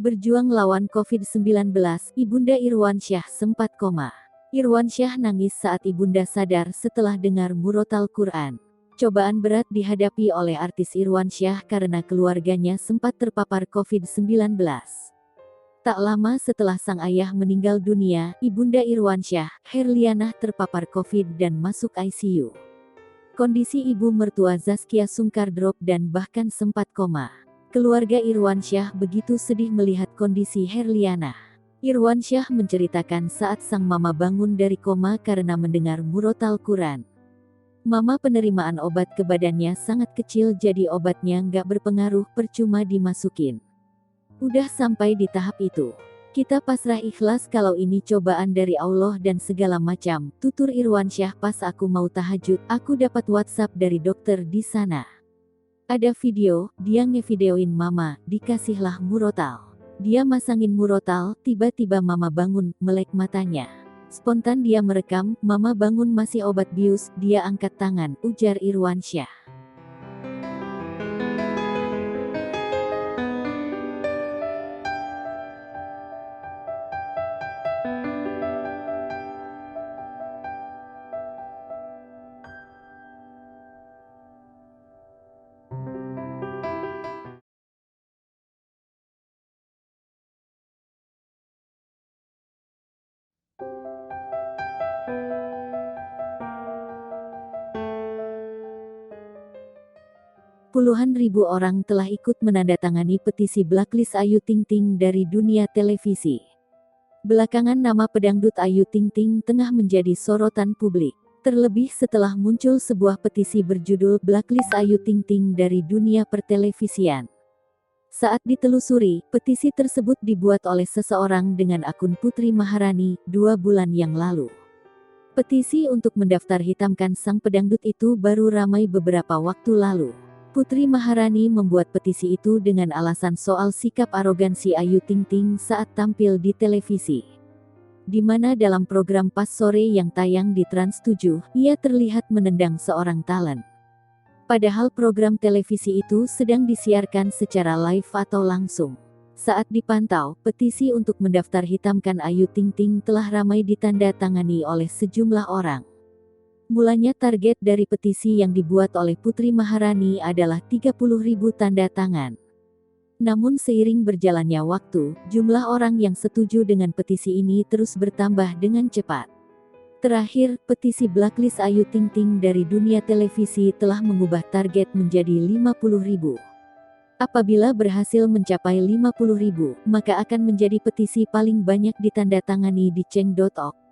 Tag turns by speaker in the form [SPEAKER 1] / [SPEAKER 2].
[SPEAKER 1] Berjuang lawan COVID-19, Ibunda Irwansyah sempat koma. Irwansyah nangis saat ibunda sadar setelah dengar murotal Quran. Cobaan berat dihadapi oleh artis Irwansyah karena keluarganya sempat terpapar COVID-19. Tak lama setelah sang ayah meninggal dunia, Ibunda Irwansyah, Herlianah terpapar COVID dan masuk ICU. Kondisi ibu mertua Zaskia Sungkar drop dan bahkan sempat koma. Keluarga Irwansyah begitu sedih melihat kondisi Herlianah. Irwansyah menceritakan saat sang mama bangun dari koma karena mendengar murotal Quran. Mama penerimaan obat ke badannya sangat kecil jadi obatnya nggak berpengaruh, percuma dimasukin. Udah sampai di tahap itu. Kita pasrah ikhlas kalau ini cobaan dari Allah dan segala macam, tutur Irwansyah pas aku mau tahajud, aku dapat WhatsApp dari dokter di sana. Ada video, dia ngevideoin mama, dikasihlah murotal. Dia masangin murotal, tiba-tiba mama bangun, melek matanya. Spontan dia merekam, mama bangun masih obat bius, dia angkat tangan, ujar Irwansyah. Puluhan ribu orang telah ikut menandatangani petisi blacklist Ayu Ting Ting dari dunia televisi. Belakangan nama pedangdut Ayu Ting Ting tengah menjadi sorotan publik. Terlebih setelah muncul sebuah petisi berjudul Blacklist Ayu Ting Ting dari dunia pertelevisian. Saat ditelusuri, petisi tersebut dibuat oleh seseorang dengan akun Putri Maharani, 2 bulan yang lalu. Petisi untuk mendaftar hitamkan sang pedangdut itu baru ramai beberapa waktu lalu. Putri Maharani membuat petisi itu dengan alasan soal sikap arogansi Ayu Ting Ting saat tampil di televisi. Di mana dalam program Pas Sore yang tayang di Trans 7, ia terlihat menendang seorang talent. Padahal program televisi itu sedang disiarkan secara live atau langsung. Saat dipantau, petisi untuk mendaftar hitamkan Ayu Ting Ting telah ramai ditanda tangani oleh sejumlah orang. Mulanya target dari petisi yang dibuat oleh Putri Maharani adalah 30.000 tanda tangan. Namun seiring berjalannya waktu, jumlah orang yang setuju dengan petisi ini terus bertambah dengan cepat. Terakhir, petisi blacklist Ayu Ting Ting dari dunia televisi telah mengubah target menjadi 50.000. Apabila berhasil mencapai 50.000, maka akan menjadi petisi paling banyak ditandatangani di Cheng.org.